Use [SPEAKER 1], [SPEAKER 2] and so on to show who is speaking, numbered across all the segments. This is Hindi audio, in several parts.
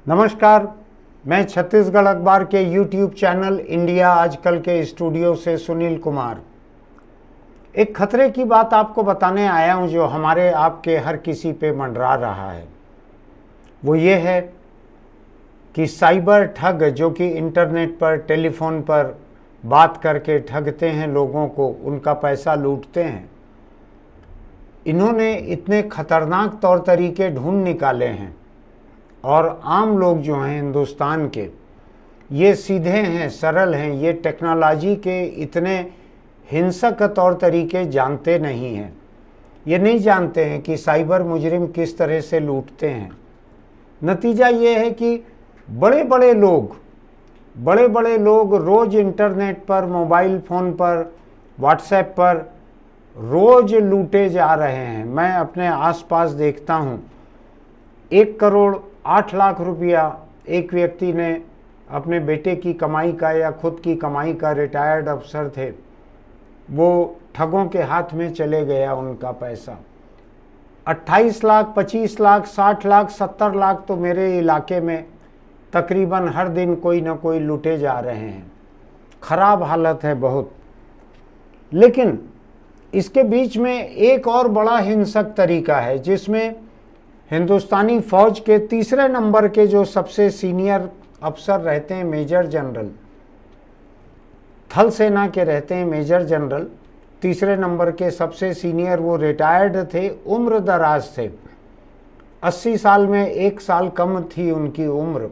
[SPEAKER 1] नमस्कार, मैं छत्तीसगढ़ अखबार के YouTube चैनल इंडिया आजकल के स्टूडियो से सुनील कुमार एक खतरे की बात आपको बताने आया हूं जो हमारे आपके हर किसी पे मंडरा रहा है। वो ये है कि साइबर ठग जो कि इंटरनेट पर टेलीफोन पर बात करके ठगते हैं लोगों को, उनका पैसा लूटते हैं। इन्होंने इतने खतरनाक तौर तरीके ढूंढ निकाले हैं और आम लोग जो हैं हिंदुस्तान के, ये सीधे हैं, सरल हैं, ये टेक्नोलॉजी के इतने हिंसक तौर तरीके जानते नहीं हैं। ये नहीं जानते हैं कि साइबर मुजरिम किस तरह से लूटते हैं। नतीजा ये है कि बड़े बड़े लोग रोज़ इंटरनेट पर, मोबाइल फ़ोन पर, व्हाट्सएप पर रोज़ लूटे जा रहे हैं। मैं अपने आसपास देखता हूँ 1,08,00,000 रुपया एक व्यक्ति ने अपने बेटे की कमाई का या खुद की कमाई का, रिटायर्ड अफसर थे, वो ठगों के हाथ में चले गया उनका पैसा। 28 लाख, 25 लाख, 60 लाख, 70 लाख तो मेरे इलाके में तकरीबन हर दिन कोई ना कोई लूटे जा रहे हैं। खराब हालत है बहुत। लेकिन इसके बीच में एक और बड़ा हिंसक तरीका है जिसमें हिंदुस्तानी फौज के तीसरे नंबर के जो सबसे सीनियर अफसर रहते हैं, मेजर जनरल, थल सेना के रहते हैं मेजर जनरल, तीसरे नंबर के सबसे सीनियर, वो रिटायर्ड थे, उम्र दराज थे, 80 साल में 1 साल कम थी उनकी उम्र,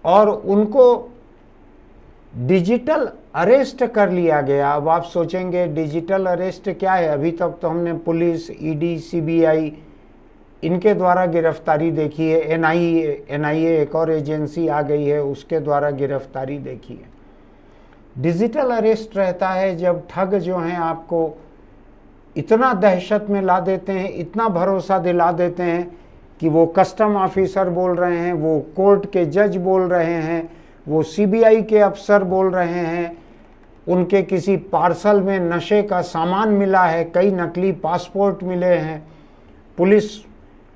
[SPEAKER 1] और उनको डिजिटल अरेस्ट कर लिया गया। अब आप सोचेंगे डिजिटल अरेस्ट क्या है? अभी तक तो हमने पुलिस, ईडी, सीबीआई इनके द्वारा गिरफ्तारी देखी है, एनआईए एक और एजेंसी आ गई है, उसके द्वारा गिरफ्तारी देखी है। डिजिटल अरेस्ट रहता है जब ठग जो हैं आपको इतना दहशत में ला देते हैं, इतना भरोसा दिला देते हैं कि वो कस्टम ऑफिसर बोल रहे हैं, वो कोर्ट के जज बोल रहे हैं, वो सीबीआई के अफसर बोल रहे हैं, उनके किसी पार्सल में नशे का सामान मिला है, कई नकली पासपोर्ट मिले हैं, पुलिस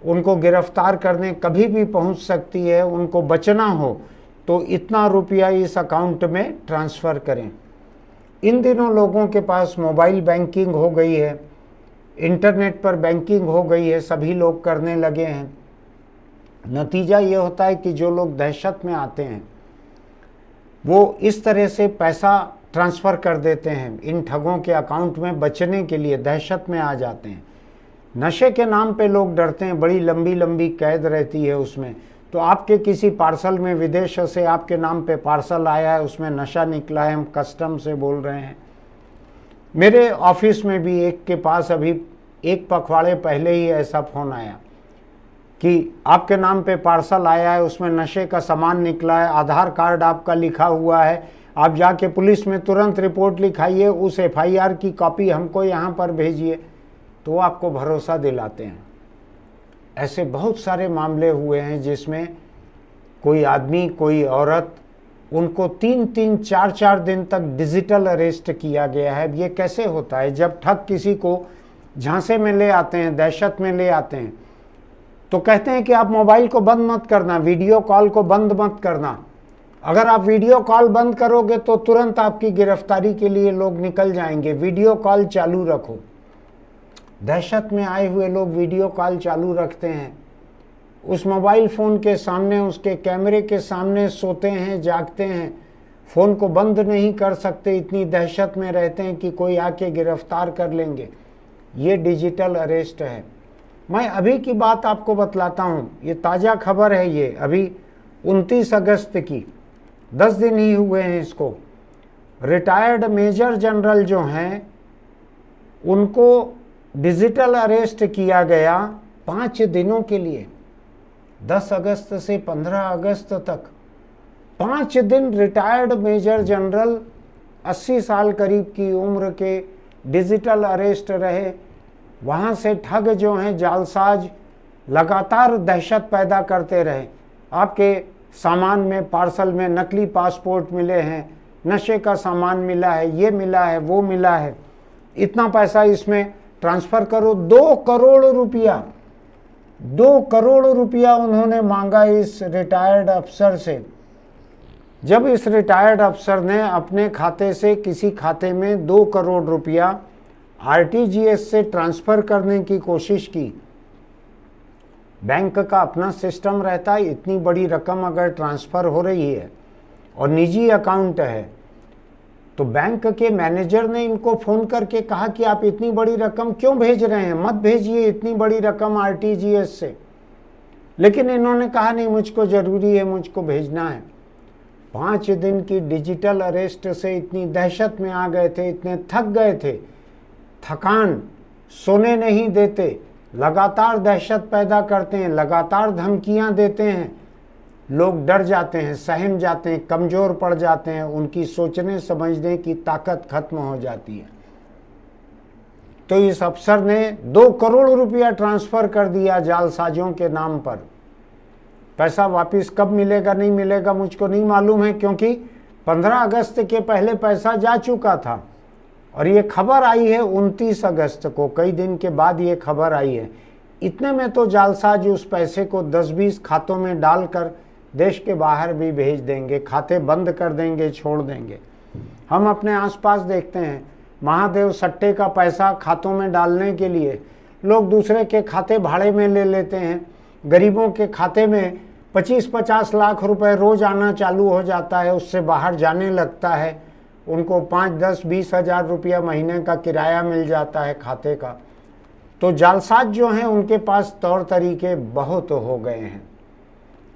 [SPEAKER 1] उनको गिरफ्तार करने कभी भी पहुंच सकती है, उनको बचना हो तो इतना रुपया इस अकाउंट में ट्रांसफ़र करें। इन दिनों लोगों के पास मोबाइल बैंकिंग हो गई है, इंटरनेट पर बैंकिंग हो गई है, सभी लोग करने लगे हैं। नतीजा ये होता है कि जो लोग दहशत में आते हैं वो इस तरह से पैसा ट्रांसफ़र कर देते हैं इन ठगों के अकाउंट में, बचने के लिए दहशत में आ जाते हैं। नशे के नाम पे लोग डरते हैं, बड़ी लंबी लंबी कैद रहती है उसमें। तो आपके किसी पार्सल में विदेश से आपके नाम पे पार्सल आया है, उसमें नशा निकला है, हम कस्टम से बोल रहे हैं। मेरे ऑफिस में भी एक के पास अभी 1 पखवाड़े पहले ही ऐसा फ़ोन आया कि आपके नाम पे पार्सल आया है, उसमें नशे का सामान निकला है, आधार कार्ड आपका लिखा हुआ है, आप जाके पुलिस में तुरंत रिपोर्ट लिखाइए, उस एफआईआर की कॉपी हमको यहाँ पर भेजिए। तो वो आपको भरोसा दिलाते हैं। ऐसे बहुत सारे मामले हुए हैं जिसमें कोई आदमी, कोई औरत, उनको 3-3, 4-4 दिन तक डिजिटल अरेस्ट किया गया है। ये कैसे होता है? जब ठग किसी को झांसे में ले आते हैं, दहशत में ले आते हैं, तो कहते हैं कि आप मोबाइल को बंद मत करना, वीडियो कॉल को बंद मत करना। अगर आप वीडियो कॉल बंद करोगे तो तुरंत आपकी गिरफ्तारी के लिए लोग निकल जाएंगे, वीडियो कॉल चालू रखो। दहशत में आए हुए लोग वीडियो कॉल चालू रखते हैं, उस मोबाइल फ़ोन के सामने, उसके कैमरे के सामने सोते हैं, जागते हैं, फ़ोन को बंद नहीं कर सकते, इतनी दहशत में रहते हैं कि कोई आके गिरफ्तार कर लेंगे। ये डिजिटल अरेस्ट है। मैं अभी की बात आपको बतलाता हूँ, ये ताज़ा खबर है, ये अभी 29 अगस्त की, 10 दिन ही हुए हैं इसको। रिटायर्ड मेजर जनरल जो हैं उनको डिजिटल अरेस्ट किया गया 5 दिनों के लिए, 10 अगस्त से 15 अगस्त तक 5 दिन रिटायर्ड मेजर जनरल 80 साल करीब की उम्र के डिजिटल अरेस्ट रहे। वहाँ से ठग जो हैं, जालसाज, लगातार दहशत पैदा करते रहे। आपके सामान में, पार्सल में नकली पासपोर्ट मिले हैं, नशे का सामान मिला है, ये मिला है, वो मिला है, इतना पैसा इसमें ट्रांसफ़र करो। 2 करोड़ रुपया 2 करोड़ रुपया उन्होंने मांगा इस रिटायर्ड अफसर से। जब इस रिटायर्ड अफसर ने अपने खाते से किसी खाते में 2 करोड़ रुपया आरटीजीएस से ट्रांसफ़र करने की कोशिश की, बैंक का अपना सिस्टम रहता है, इतनी बड़ी रकम अगर ट्रांसफ़र हो रही है और निजी अकाउंट है, तो बैंक के मैनेजर ने इनको फ़ोन करके कहा कि आप इतनी बड़ी रकम क्यों भेज रहे हैं, मत भेजिए इतनी बड़ी रकम आरटीजीएस से। लेकिन इन्होंने कहा नहीं, मुझको ज़रूरी है, मुझको भेजना है। 5 दिन की डिजिटल अरेस्ट से इतनी दहशत में आ गए थे, इतने थक गए थे, थकान सोने नहीं देते, लगातार दहशत पैदा करते हैं, लगातार धमकियां देते हैं, लोग डर जाते हैं, सहम जाते हैं, कमज़ोर पड़ जाते हैं, उनकी सोचने समझने की ताकत खत्म हो जाती है। तो इस अफसर ने 2 करोड़ रुपया ट्रांसफ़र कर दिया जालसाजों के नाम पर। पैसा वापस कब मिलेगा नहीं मिलेगा मुझको नहीं मालूम है, क्योंकि 15 अगस्त के पहले पैसा जा चुका था और ये खबर आई है 29 अगस्त को, कई दिन के बाद ये खबर आई है। इतने में तो जालसाज उस पैसे को 10-20 खातों में डालकर देश के बाहर भी भेज देंगे, खाते बंद कर देंगे, छोड़ देंगे। हम अपने आसपास देखते हैं, महादेव सट्टे का पैसा खातों में डालने के लिए लोग दूसरे के खाते भाड़े में ले लेते हैं। गरीबों के खाते में 25-50 लाख रुपए रोज आना चालू हो जाता है, उससे बाहर जाने लगता है, उनको 5-10-20 हज़ार रुपया महीने का किराया मिल जाता है खाते का। तो जालसाज जो हैं उनके पास तौर तरीके बहुत हो गए हैं।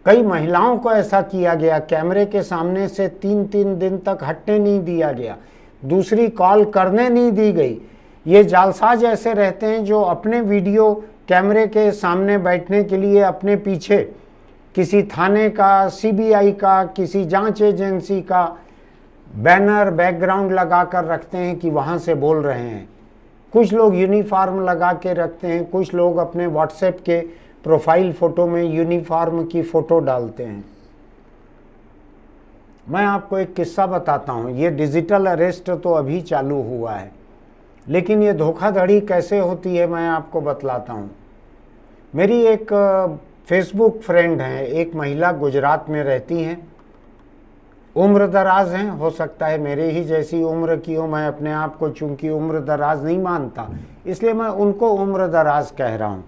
[SPEAKER 1] कई महिलाओं को ऐसा किया गया, कैमरे के सामने से 3-3 दिन तक हटने नहीं दिया गया, दूसरी कॉल करने नहीं दी गई। ये जालसाज ऐसे रहते हैं जो अपने वीडियो कैमरे के सामने बैठने के लिए अपने पीछे किसी थाने का, सीबीआई का, किसी जांच एजेंसी का बैनर बैकग्राउंड लगा कर रखते हैं कि वहाँ से बोल रहे हैं। कुछ लोग यूनिफॉर्म लगा के रखते हैं, कुछ लोग अपने व्हाट्सएप के प्रोफाइल फ़ोटो में यूनिफॉर्म की फ़ोटो डालते हैं। मैं आपको एक किस्सा बताता हूँ। ये डिजिटल अरेस्ट तो अभी चालू हुआ है, लेकिन ये धोखाधड़ी कैसे होती है मैं आपको बतलाता हूँ। मेरी एक फेसबुक फ्रेंड हैं, एक महिला गुजरात में रहती हैं, उम्र दराज हैं, हो सकता है मेरे ही जैसी उम्र की हो। मैं अपने आप को चूंकि उम्र दराज नहीं मानता, इसलिए मैं उनको उम्र दराज कह रहा हूँ।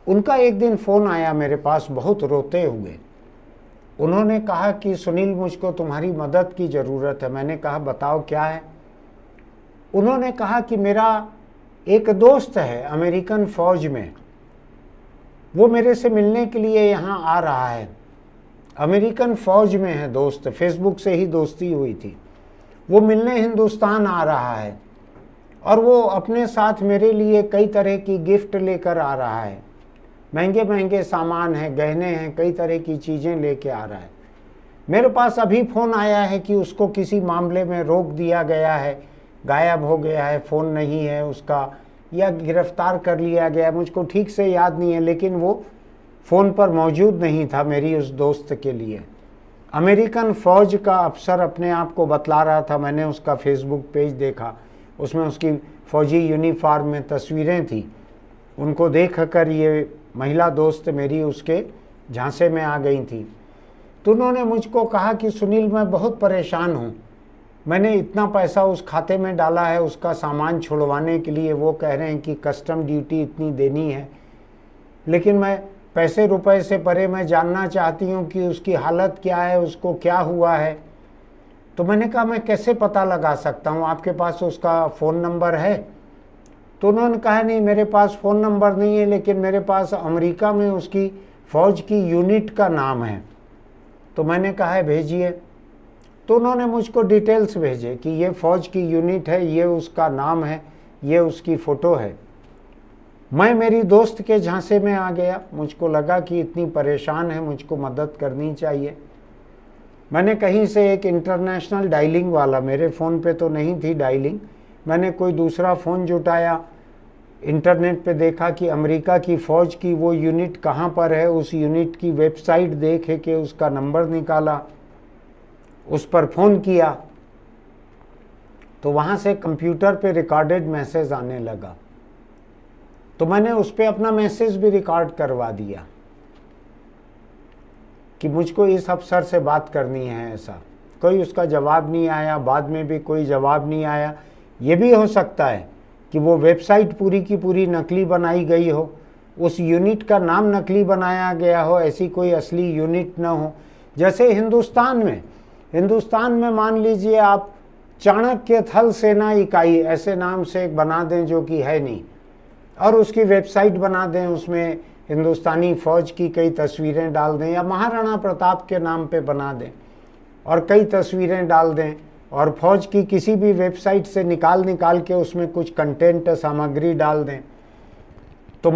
[SPEAKER 1] उनका एक दिन फ़ोन आया मेरे पास बहुत रोते हुए। उन्होंने कहा कि सुनील, मुझको तुम्हारी मदद की ज़रूरत है। मैंने कहा बताओ क्या है। उन्होंने कहा कि मेरा एक दोस्त है अमेरिकन फ़ौज में, वो मेरे से मिलने के लिए यहाँ आ रहा है। अमेरिकन फ़ौज में है दोस्त, फेसबुक से ही दोस्ती हुई थी। वो मिलने हिंदुस्तान आ रहा है और वो अपने साथ मेरे लिए कई तरह की गिफ्ट लेकर आ रहा है। महंगे महंगे सामान हैं, गहने हैं, कई तरह की चीज़ें लेके आ रहा है। मेरे पास अभी फ़ोन आया है कि उसको किसी मामले में रोक दिया गया है, गायब हो गया है, फ़ोन नहीं है उसका, या गिरफ्तार कर लिया गया। मुझको ठीक से याद नहीं है, लेकिन वो फ़ोन पर मौजूद नहीं था मेरी उस दोस्त के लिए। अमेरिकन फ़ौज का अफसर अपने आप को बतला रहा था। मैंने उसका फेसबुक पेज देखा, उसमें उसकी फ़ौजी यूनिफॉर्म में तस्वीरें थी। उनको देख कर ये महिला दोस्त मेरी उसके झांसे में आ गई थी। तो उन्होंने मुझको कहा कि सुनील, मैं बहुत परेशान हूँ, मैंने इतना पैसा उस खाते में डाला है उसका सामान छुड़वाने के लिए। वो कह रहे हैं कि कस्टम ड्यूटी इतनी देनी है, लेकिन मैं पैसे रुपए से परे मैं जानना चाहती हूँ कि उसकी हालत क्या है, उसको क्या हुआ है। तो मैंने कहा मैं कैसे पता लगा सकता हूँ, आपके पास उसका फ़ोन नंबर है? तो उन्होंने कहा नहीं, मेरे पास फ़ोन नंबर नहीं है, लेकिन मेरे पास अमेरिका में उसकी फ़ौज की यूनिट का नाम है। तो मैंने कहा है भेजिए। तो उन्होंने मुझको डिटेल्स भेजे कि ये फ़ौज की यूनिट है, ये उसका नाम है, ये उसकी फ़ोटो है। मैं मेरी दोस्त के झांसे में आ गया। मुझको लगा कि इतनी परेशान है, मुझको मदद करनी चाहिए। मैंने कहीं से एक इंटरनेशनल डायलिंग वाला, मेरे फ़ोन पे तो नहीं थी डायलिंग, मैंने कोई दूसरा फ़ोन जुटाया, इंटरनेट पे देखा कि अमेरिका की फ़ौज की वो यूनिट कहाँ पर है, उस यूनिट की वेबसाइट देखे के उसका नंबर निकाला, उस पर फ़ोन किया, तो वहाँ से कंप्यूटर पे रिकॉर्डेड मैसेज आने लगा। तो मैंने उस पर अपना मैसेज भी रिकॉर्ड करवा दिया कि मुझको इस अफसर से बात करनी है। ऐसा कोई उसका जवाब नहीं आया, बाद में भी कोई जवाब नहीं आया। ये भी हो सकता है कि वो वेबसाइट पूरी की पूरी नकली बनाई गई हो, उस यूनिट का नाम नकली बनाया गया हो, ऐसी कोई असली यूनिट न हो। जैसे हिंदुस्तान में मान लीजिए आप चाणक्य थल सेना इकाई ऐसे नाम से एक बना दें जो कि है नहीं, और उसकी वेबसाइट बना दें, उसमें हिंदुस्तानी फौज की कई तस्वीरें डाल दें, या महाराणा प्रताप के नाम पे बना दें और कई तस्वीरें डाल दें, और फौज की किसी भी वेबसाइट से निकाल के उसमें कुछ कंटेंट सामग्री डाल दें। तो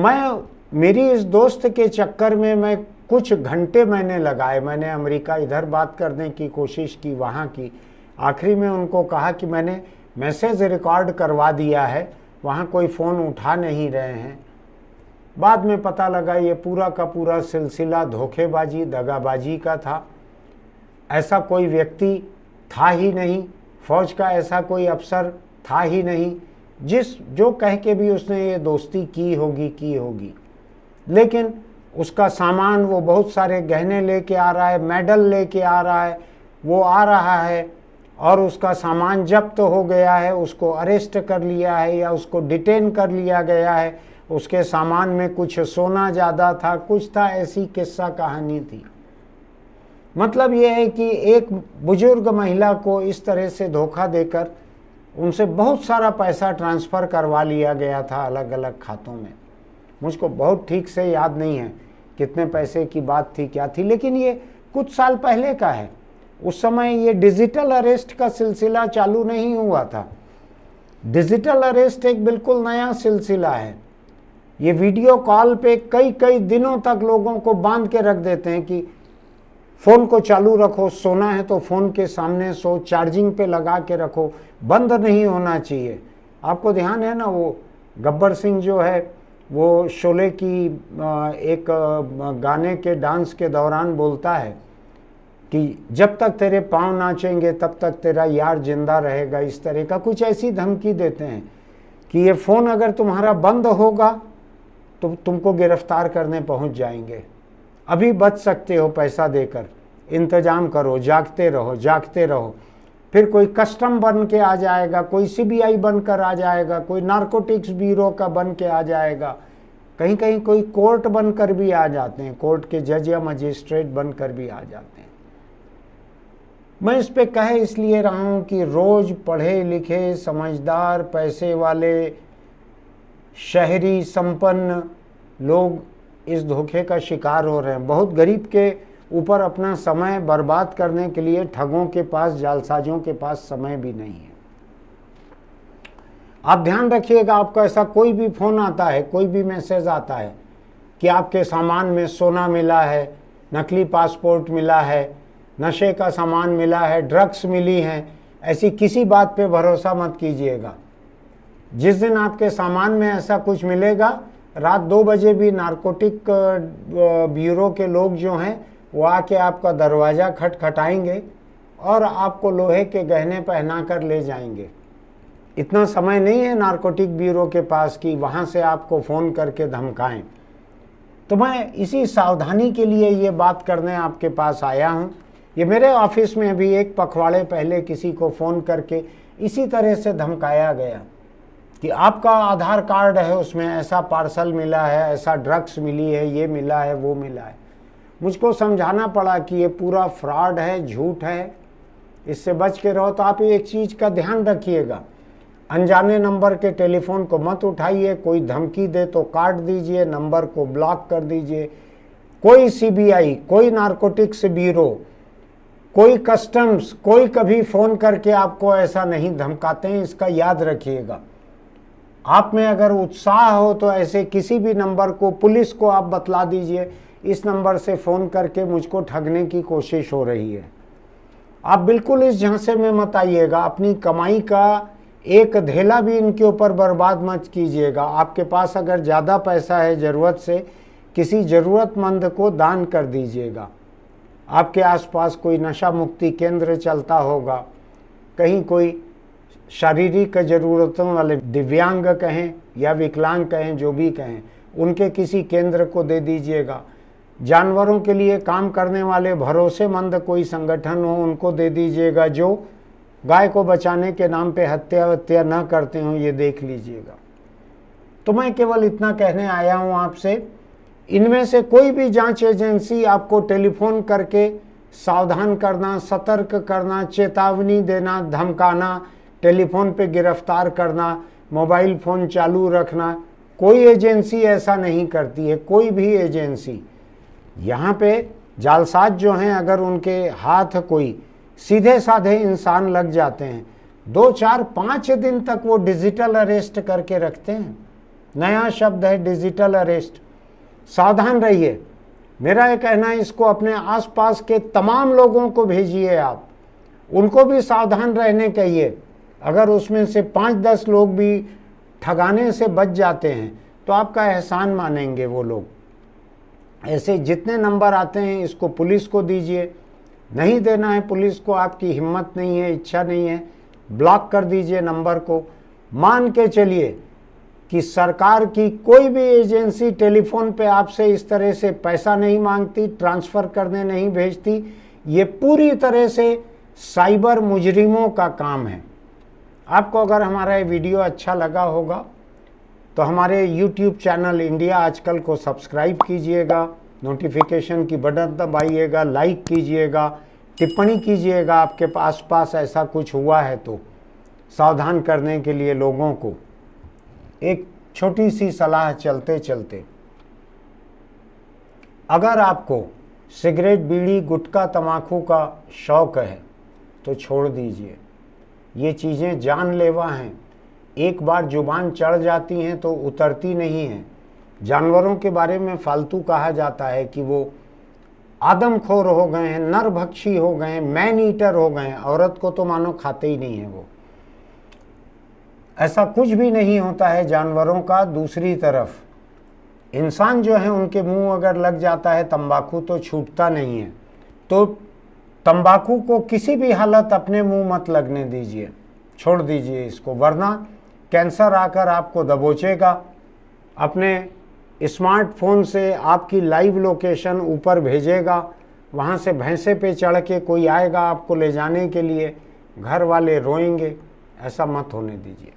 [SPEAKER 1] मेरी इस दोस्त के चक्कर में मैं कुछ घंटे मैंने लगाए। मैंने अमेरिका इधर बात करने की कोशिश की, वहाँ की। आखिरी में उनको कहा कि मैंने मैसेज रिकॉर्ड करवा दिया है, वहाँ कोई फ़ोन उठा नहीं रहे हैं। बाद में पता लगा ये पूरा का पूरा सिलसिला धोखेबाजी, दगाबाजी का था। ऐसा कोई व्यक्ति था ही नहीं, फौज का ऐसा कोई अफसर था ही नहीं जो कह के भी उसने ये दोस्ती की होगी। लेकिन उसका सामान, वो बहुत सारे गहने लेके आ रहा है, मेडल लेके आ रहा है, वो आ रहा है और उसका सामान जब्त हो गया है, उसको अरेस्ट कर लिया है या उसको डिटेन कर लिया गया है। उसके सामान में कुछ सोना ज़्यादा था, कुछ था, ऐसी किस्सा कहानी थी। मतलब ये है कि एक बुजुर्ग महिला को इस तरह से धोखा देकर उनसे बहुत सारा पैसा ट्रांसफ़र करवा लिया गया था अलग अलग खातों में। मुझको बहुत ठीक से याद नहीं है कितने पैसे की बात थी, क्या थी, लेकिन ये कुछ साल पहले का है। उस समय ये डिजिटल अरेस्ट का सिलसिला चालू नहीं हुआ था। डिजिटल अरेस्ट एक बिल्कुल नया सिलसिला है। ये वीडियो कॉल पे कई दिनों तक लोगों को बांध के रख देते हैं कि फ़ोन को चालू रखो, सोना है तो फ़ोन के सामने सो, चार्जिंग पे लगा के रखो, बंद नहीं होना चाहिए। आपको ध्यान है ना, वो गब्बर सिंह जो है वो शोले की एक गाने के डांस के दौरान बोलता है कि जब तक तेरे पाँव नाचेंगे तब तक तेरा यार जिंदा रहेगा। इस तरह का कुछ ऐसी धमकी देते हैं कि ये फ़ोन अगर तुम्हारा बंद होगा तो तुमको गिरफ्तार करने पहुंच जाएंगे। अभी बच सकते हो, पैसा देकर इंतजाम करो, जागते रहो। फिर कोई कस्टम बन के आ जाएगा, कोई सीबीआई बनकर आ जाएगा, कोई नारकोटिक्स ब्यूरो का बन के आ जाएगा, कहीं कोई कोर्ट बनकर भी आ जाते हैं, कोर्ट के जज या मजिस्ट्रेट बनकर भी आ जाते हैं। मैं इस पे कह इसलिए रहा हूँ कि रोज़ पढ़े लिखे, समझदार, पैसे वाले, शहरी, संपन्न लोग इस धोखे का शिकार हो रहे हैं। बहुत गरीब के ऊपर अपना समय बर्बाद करने के लिए ठगों के पास, जालसाजों के पास समय भी नहीं है। आप ध्यान रखिएगा, आपका ऐसा कोई भी फ़ोन आता है, कोई भी मैसेज आता है कि आपके सामान में सोना मिला है, नकली पासपोर्ट मिला है, नशे का सामान मिला है, ड्रग्स मिली हैं, ऐसी किसी बात पे भरोसा मत कीजिएगा। जिस दिन आपके सामान में ऐसा कुछ मिलेगा, रात 2 बजे भी नारकोटिक ब्यूरो के लोग जो हैं वो आके आपका दरवाज़ा खटखटाएंगे और आपको लोहे के गहने पहना कर ले जाएंगे। इतना समय नहीं है नारकोटिक ब्यूरो के पास कि वहाँ से आपको फ़ोन करके धमकाएं। तो मैं इसी सावधानी के लिए ये बात करने आपके पास आया हूँ। ये मेरे ऑफिस में भी एक पखवाड़े पहले किसी को फ़ोन करके इसी तरह से धमकाया गया कि आपका आधार कार्ड है, उसमें ऐसा पार्सल मिला है, ऐसा ड्रग्स मिली है, ये मिला है, वो मिला है। मुझको समझाना पड़ा कि ये पूरा फ्रॉड है, झूठ है, इससे बच के रहो। तो आप एक चीज़ का ध्यान रखिएगा, अनजाने नंबर के टेलीफोन को मत उठाइए। कोई धमकी दे तो काट दीजिए, नंबर को ब्लॉक कर दीजिए। कोई सीबीआई, कोई नारकोटिक्स ब्यूरो, कोई कस्टम्स, कोई कभी फ़ोन करके आपको ऐसा नहीं धमकाते हैं, इसका याद रखिएगा। आप में अगर उत्साह हो तो ऐसे किसी भी नंबर को, पुलिस को आप बतला दीजिए, इस नंबर से फ़ोन करके मुझको ठगने की कोशिश हो रही है। आप बिल्कुल इस झांसे में मत आइएगा। अपनी कमाई का एक धेला भी इनके ऊपर बर्बाद मत कीजिएगा। आपके पास अगर ज़्यादा पैसा है, ज़रूरत से किसी ज़रूरतमंद को दान कर दीजिएगा। आपके आसपास कोई नशा मुक्ति केंद्र चलता होगा, कहीं कोई शारीरिक ज़रूरतों वाले दिव्यांग कहें या विकलांग कहें, जो भी कहें, उनके किसी केंद्र को दे दीजिएगा। जानवरों के लिए काम करने वाले भरोसेमंद कोई संगठन हो, उनको दे दीजिएगा, जो गाय को बचाने के नाम पे हत्या न करते हों, ये देख लीजिएगा। तो मैं केवल इतना कहने आया हूँ आपसे, इनमें से कोई भी जांच एजेंसी आपको टेलीफोन करके सावधान करना, सतर्क करना, चेतावनी देना, धमकाना, टेलीफोन पे गिरफ्तार करना, मोबाइल फ़ोन चालू रखना, कोई एजेंसी ऐसा नहीं करती है, कोई भी एजेंसी। यहाँ पे जालसाज जो हैं, अगर उनके हाथ कोई सीधे साधे इंसान लग जाते हैं, 2, 4, 5 दिन तक वो डिजिटल अरेस्ट करके रखते हैं। नया शब्द है डिजिटल अरेस्ट। सावधान रहिए। मेरा ये कहना है, इसको अपने आसपास के तमाम लोगों को भेजिए आप, उनको भी सावधान रहने कहिए। अगर उसमें से 5-10 लोग भी ठगाने से बच जाते हैं तो आपका एहसान मानेंगे वो लोग। ऐसे जितने नंबर आते हैं इसको पुलिस को दीजिए। नहीं देना है पुलिस को, आपकी हिम्मत नहीं है, इच्छा नहीं है, ब्लॉक कर दीजिए नंबर को। मान के चलिए कि सरकार की कोई भी एजेंसी टेलीफोन पे आपसे इस तरह से पैसा नहीं मांगती, ट्रांसफ़र करने नहीं भेजती। ये पूरी तरह से साइबर मुजरिमों का काम है। आपको अगर हमारा ये वीडियो अच्छा लगा होगा तो हमारे YouTube चैनल इंडिया आजकल को सब्सक्राइब कीजिएगा, नोटिफिकेशन की बटन दबाइएगा, लाइक कीजिएगा, टिप्पणी कीजिएगा आपके आसपास ऐसा कुछ हुआ है तो, सावधान करने के लिए लोगों को। एक छोटी सी सलाह चलते चलते, अगर आपको सिगरेट, बीड़ी, गुटखा, तंबाकू का शौक़ है तो छोड़ दीजिए। ये चीज़ें जानलेवा हैं, एक बार जुबान चढ़ जाती हैं तो उतरती नहीं हैं। जानवरों के बारे में फालतू कहा जाता है कि वो आदमखोर हो गए हैं, नरभक्षी हो गए हैं, मैन ईटर हो गए हैं। औरत को तो मानो खाते ही नहीं है वो। ऐसा कुछ भी नहीं होता है जानवरों का। दूसरी तरफ इंसान जो है, उनके मुंह अगर लग जाता है तंबाकू तो छूटता नहीं है। तो तंबाकू को किसी भी हालत अपने मुंह मत लगने दीजिए, छोड़ दीजिए इसको, वरना कैंसर आकर आपको दबोचेगा। अपने स्मार्टफोन से आपकी लाइव लोकेशन ऊपर भेजेगा, वहाँ से भैंसे पे चढ़ के कोई आएगा आपको ले जाने के लिए, घर वाले रोएंगे। ऐसा मत होने दीजिए।